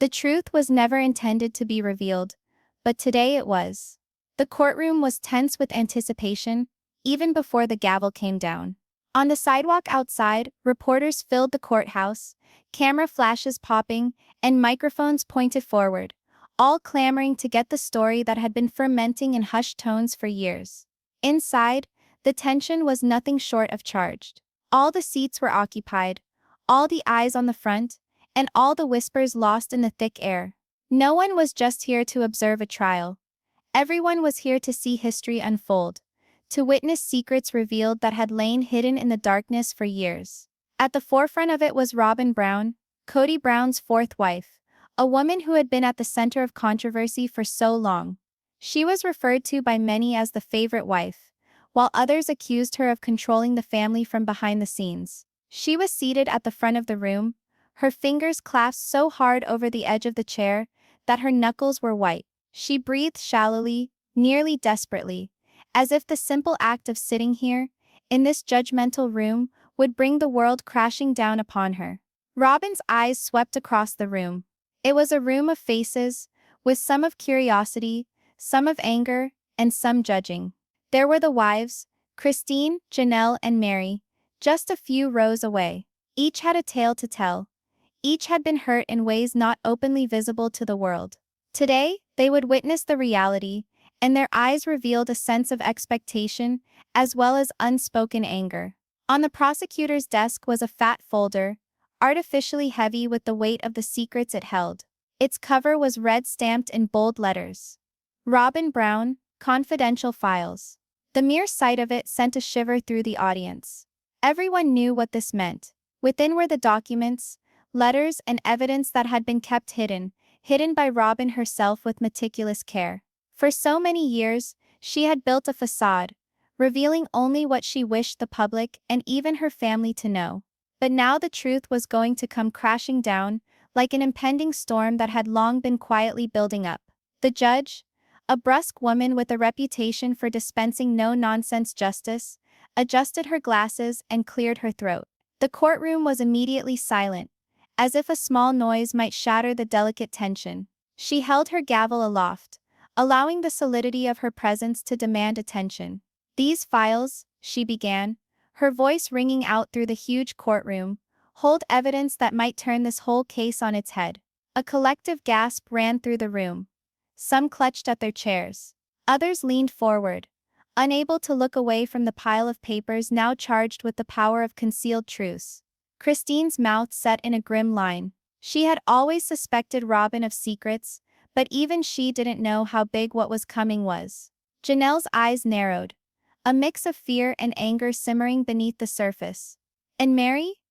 The truth was never intended to be revealed, but today it was. The courtroom was tense with anticipation, even before the gavel came down. On the sidewalk outside, reporters filled the courthouse, camera flashes popping, and microphones pointed forward, all clamoring to get the story that had been fermenting in hushed tones for years. Inside, the tension was nothing short of charged. All the seats were occupied, all the eyes on the front, and all the whispers lost in the thick air. No one was just here to observe a trial. Everyone was here to see history unfold, to witness secrets revealed that had lain hidden in the darkness for years. At the forefront of it was Robyn Brown, Kody Brown's fourth wife, a woman who had been at the center of controversy for so long. She was referred to by many as the favorite wife, while others accused her of controlling the family from behind the scenes. She was seated at the front of the room, her fingers clasped so hard over the edge of the chair that her knuckles were white. She breathed shallowly, nearly desperately, as if the simple act of sitting here, in this judgmental room, would bring the world crashing down upon her. Robyn's eyes swept across the room. It was a room of faces, with some of curiosity, some of anger, and some judging. There were the wives, Christine, Janelle, and Meri, just a few rows away. Each had a tale to tell. Each had been hurt in ways not openly visible to the world. Today, they would witness the reality, and their eyes revealed a sense of expectation as well as unspoken anger. On the prosecutor's desk was a fat folder, artificially heavy with the weight of the secrets it held. Its cover was red-stamped in bold letters. Robyn Brown, Confidential Files. The mere sight of it sent a shiver through the audience. Everyone knew what this meant. Within were the documents, letters, and evidence that had been kept hidden by Robyn herself with meticulous care. For so many years, she had built a facade, revealing only what she wished the public and even her family to know. But now the truth was going to come crashing down, like an impending storm that had long been quietly building up. The judge, a brusque woman with a reputation for dispensing no-nonsense justice, adjusted her glasses and cleared her throat. The courtroom was immediately silent, as if a small noise might shatter the delicate tension. She held her gavel aloft, allowing the solidity of her presence to demand attention. "These files," she began, her voice ringing out through the huge courtroom, "hold evidence that might turn this whole case on its head." A collective gasp ran through the room. Some clutched at their chairs. Others leaned forward, unable to look away from the pile of papers now charged with the power of concealed truths. Christine's mouth set in a grim line. She had always suspected Robyn of secrets, but even she didn't know how big what was coming was. Janelle's eyes narrowed, a mix of fear and anger simmering beneath the surface. And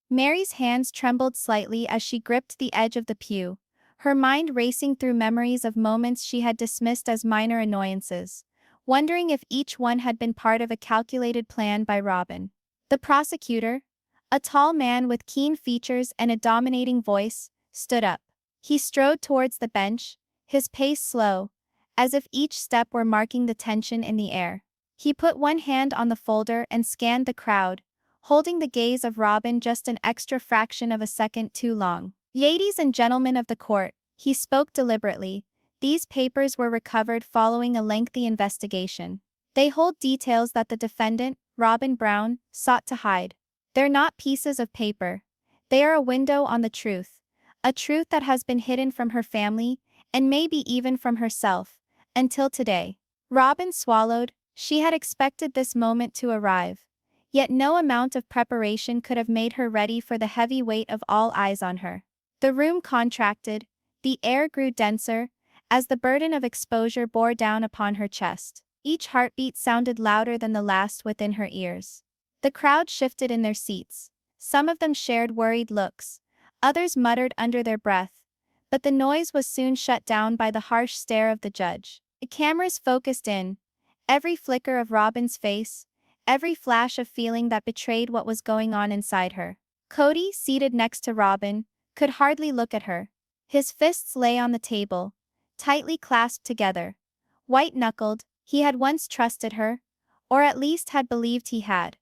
Meri's hands trembled slightly as she gripped the edge of the pew, her mind racing through memories of moments she had dismissed as minor annoyances, wondering if each one had been part of a calculated plan by Robyn. The prosecutor, a tall man with keen features and a dominating voice, stood up. He strode towards the bench, his pace slow, as if each step were marking the tension in the air. He put one hand on the folder and scanned the crowd, holding the gaze of Robyn just an extra fraction of a second too long. "Ladies and gentlemen of the court," he spoke deliberately, "these papers were recovered following a lengthy investigation. They hold details that the defendant, Robyn Brown, sought to hide. They're not pieces of paper. They are a window on the truth, a truth that has been hidden from her family, and maybe even from herself, until today." Robyn swallowed. She had expected this moment to arrive, yet no amount of preparation could have made her ready for the heavy weight of all eyes on her. The room contracted, the air grew denser, as the burden of exposure bore down upon her chest. Each heartbeat sounded louder than the last within her ears. The crowd shifted in their seats. Some of them shared worried looks, others muttered under their breath, but the noise was soon shut down by the harsh stare of the judge. The cameras focused in, every flicker of Robyn's face, every flash of feeling that betrayed what was going on inside her. Kody, seated next to Robyn, could hardly look at her. His fists lay on the table, tightly clasped together. White-knuckled, he had once trusted her, or at least had believed he had.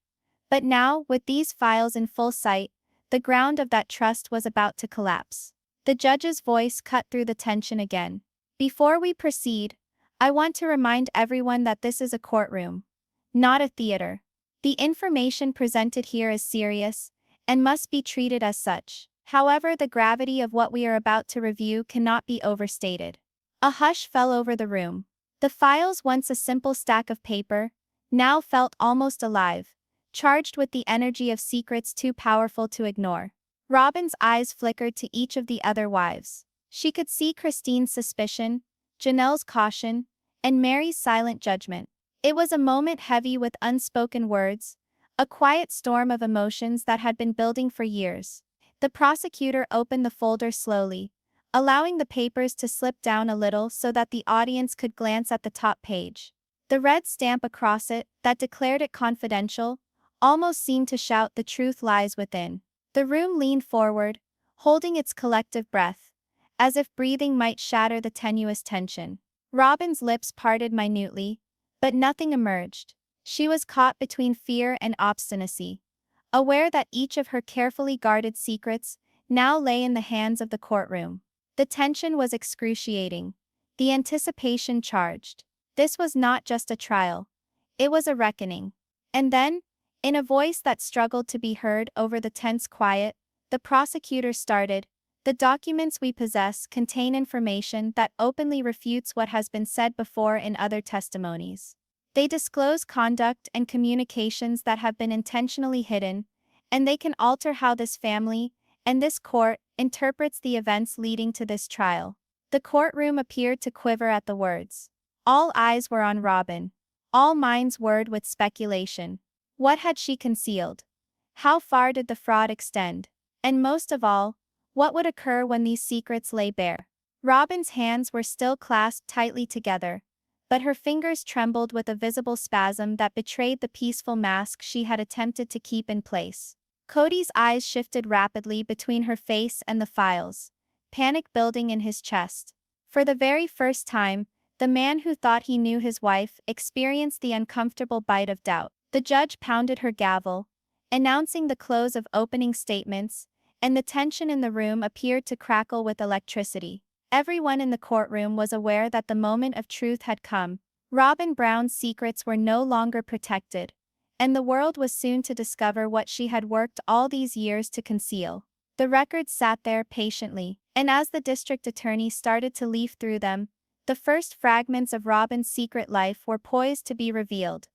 But now, with these files in full sight, the ground of that trust was about to collapse. The judge's voice cut through the tension again. Before we proceed, I want to remind everyone that this is a courtroom, not a theater. The information presented here is serious and must be treated as such. However, the gravity of what we are about to review cannot be overstated. A hush fell over the room. The files, once a simple stack of paper, now felt almost alive, charged with the energy of secrets too powerful to ignore. Robyn's eyes flickered to each of the other wives. She could see Christine's suspicion, Janelle's caution, and Meri's silent judgment. It was a moment heavy with unspoken words, a quiet storm of emotions that had been building for years. The prosecutor opened the folder slowly, allowing the papers to slip down a little so that the audience could glance at the top page. The red stamp across it, that declared it confidential, almost seemed to shout the truth lies within. The room leaned forward, holding its collective breath, as if breathing might shatter the tenuous tension. Robyn's lips parted minutely, but nothing emerged. She was caught between fear and obstinacy, aware that each of her carefully guarded secrets now lay in the hands of the courtroom. The tension was excruciating, the anticipation charged. This was not just a trial, it was a reckoning. And then, in a voice that struggled to be heard over the tense quiet, the prosecutor started, "The documents we possess contain information that openly refutes what has been said before in other testimonies. They disclose conduct and communications that have been intentionally hidden, and they can alter how this family, and this court, interprets the events leading to this trial." The courtroom appeared to quiver at the words. All eyes were on Robyn. All minds whirred with speculation. What had she concealed? How far did the fraud extend? And most of all, what would occur when these secrets lay bare? Robyn's hands were still clasped tightly together, but her fingers trembled with a visible spasm that betrayed the peaceful mask she had attempted to keep in place. Kody's eyes shifted rapidly between her face and the files, panic building in his chest. For the very first time, the man who thought he knew his wife experienced the uncomfortable bite of doubt. The judge pounded her gavel, announcing the close of opening statements, and the tension in the room appeared to crackle with electricity. Everyone in the courtroom was aware that the moment of truth had come. Robyn Brown's secrets were no longer protected, and the world was soon to discover what she had worked all these years to conceal. The records sat there patiently, and as the district attorney started to leaf through them, the first fragments of Robyn's secret life were poised to be revealed,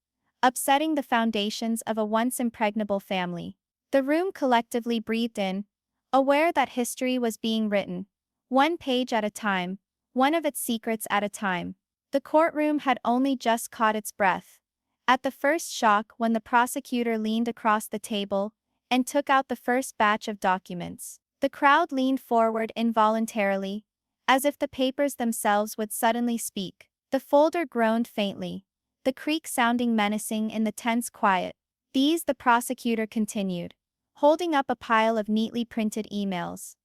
upsetting the foundations of a once impregnable family. The room collectively breathed in, aware that history was being written, one page at a time, one of its secrets at a time. The courtroom had only just caught its breath at the first shock when the prosecutor leaned across the table and took out the first batch of documents. The crowd leaned forward involuntarily, as if the papers themselves would suddenly speak. The folder groaned faintly, the creak sounding menacing in the tense quiet. "These," the prosecutor continued, holding up a pile of neatly printed emails,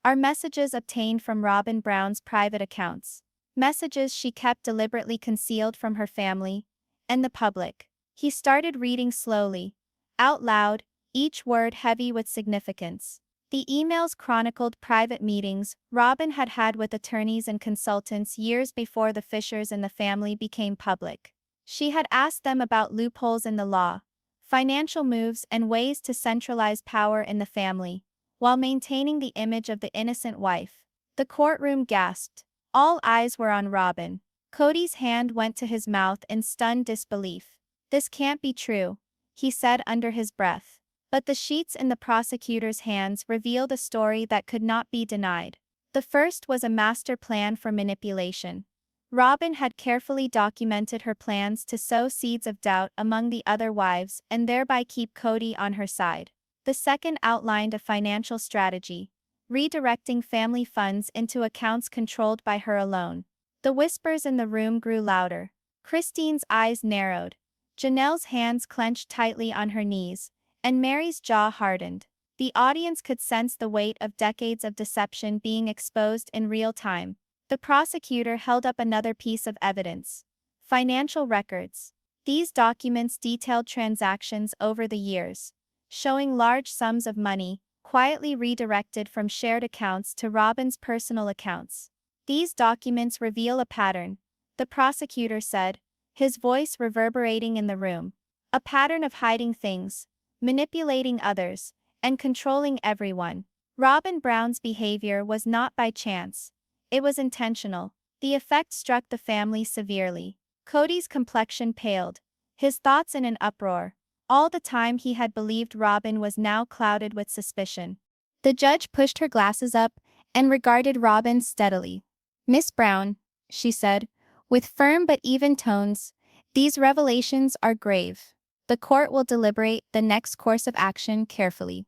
"are messages obtained from Robyn Brown's private accounts. Messages she kept deliberately concealed from her family and the public." He started reading slowly, out loud, each word heavy with significance. The emails chronicled private meetings Robyn had had with attorneys and consultants years before the fissures in the family became public. She had asked them about loopholes in the law, financial moves, and ways to centralize power in the family, while maintaining the image of the innocent wife. The courtroom gasped. All eyes were on Robyn. Kody's hand went to his mouth in stunned disbelief. "This can't be true," he said under his breath. But the sheets in the prosecutor's hands revealed a story that could not be denied. The first was a master plan for manipulation. Robyn had carefully documented her plans to sow seeds of doubt among the other wives and thereby keep Kody on her side. The second outlined a financial strategy, redirecting family funds into accounts controlled by her alone. The whispers in the room grew louder. Christine's eyes narrowed. Janelle's hands clenched tightly on her knees, and Meri's jaw hardened. The audience could sense the weight of decades of deception being exposed in real time. The prosecutor held up another piece of evidence. Financial records. These documents detailed transactions over the years, showing large sums of money, quietly redirected from shared accounts to Robyn's personal accounts. These documents reveal a pattern, the prosecutor said, his voice reverberating in the room. A pattern of hiding things, manipulating others, and controlling everyone. Robyn Brown's behavior was not by chance. It was intentional. The effect struck the family severely. Kody's complexion paled, his thoughts in an uproar. All the time he had believed Robyn was now clouded with suspicion. The judge pushed her glasses up and regarded Robyn steadily. "Miss Brown," she said, with firm but even tones, "these revelations are grave. The court will deliberate the next course of action carefully.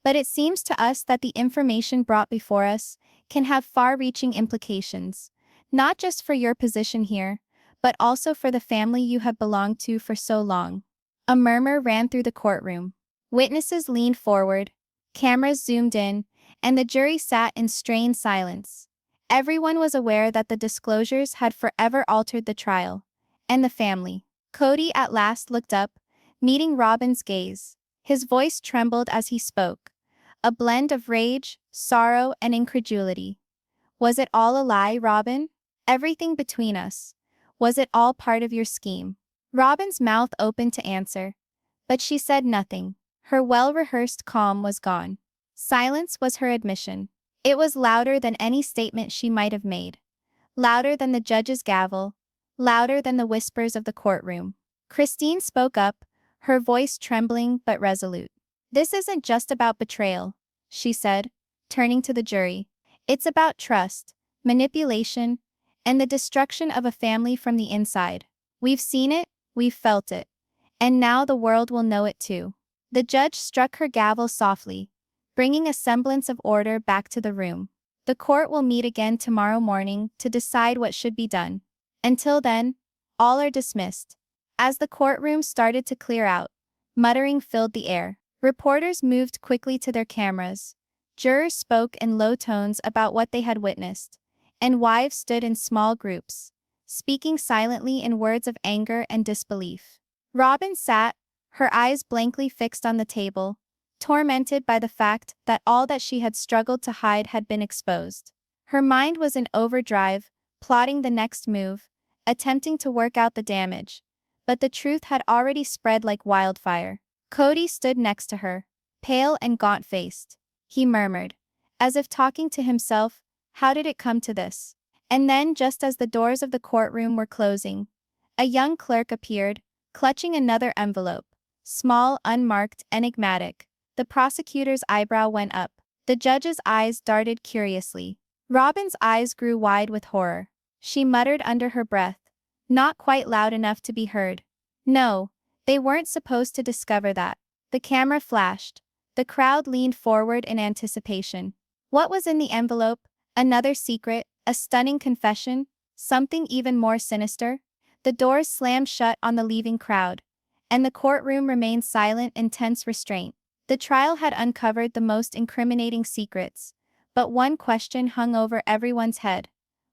But it seems to us that the information brought before us can have far-reaching implications, not just for your position here, but also for the family you have belonged to for so long." A murmur ran through the courtroom. Witnesses leaned forward, cameras zoomed in, and the jury sat in strained silence. Everyone was aware that the disclosures had forever altered the trial, and the family. Kody at last looked up, meeting Robyn's gaze. His voice trembled as he spoke, a blend of rage, sorrow, and incredulity. "Was it all a lie, Robyn? Everything between us? Was it all part of your scheme?" Robyn's mouth opened to answer, but she said nothing. Her well-rehearsed calm was gone. Silence was her admission. It was louder than any statement she might have made. Louder than the judge's gavel. Louder than the whispers of the courtroom. Christine spoke up, her voice trembling but resolute. "This isn't just about betrayal," she said, turning to the jury. "It's about trust, manipulation, and the destruction of a family from the inside. We've seen it, we've felt it. And now the world will know it too." The judge struck her gavel softly, bringing a semblance of order back to the room. "The court will meet again tomorrow morning to decide what should be done. Until then, all are dismissed." As the courtroom started to clear out, muttering filled the air. Reporters moved quickly to their cameras. Jurors spoke in low tones about what they had witnessed, and wives stood in small groups, speaking silently in words of anger and disbelief. Robyn sat, her eyes blankly fixed on the table, tormented by the fact that all that she had struggled to hide had been exposed. Her mind was in overdrive, plotting the next move, attempting to work out the damage. But the truth had already spread like wildfire. Kody stood next to her, pale and gaunt-faced. He murmured, as if talking to himself, "How did it come to this?" And then, just as the doors of the courtroom were closing, a young clerk appeared, clutching another envelope. Small, unmarked, enigmatic. The prosecutor's eyebrow went up. The judge's eyes darted curiously. Robyn's eyes grew wide with horror. She muttered under her breath, not quite loud enough to be heard, "No, they weren't supposed to discover that." The camera flashed. The crowd leaned forward in anticipation. What was in the envelope? Another secret? A stunning confession? Something even more sinister? The doors slammed shut on the leaving crowd, and the courtroom remained silent in tense restraint. The trial had uncovered the most incriminating secrets, but one question hung over everyone's head.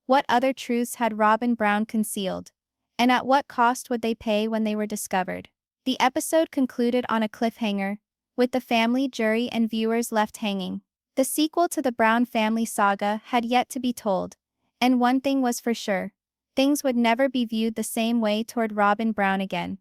What other truths had Robyn Brown concealed? And at what cost would they pay when they were discovered? The episode concluded on a cliffhanger, with the family, jury, and viewers left hanging. The sequel to the Brown family saga had yet to be told, and one thing was for sure: things would never be viewed the same way toward Robyn Brown again.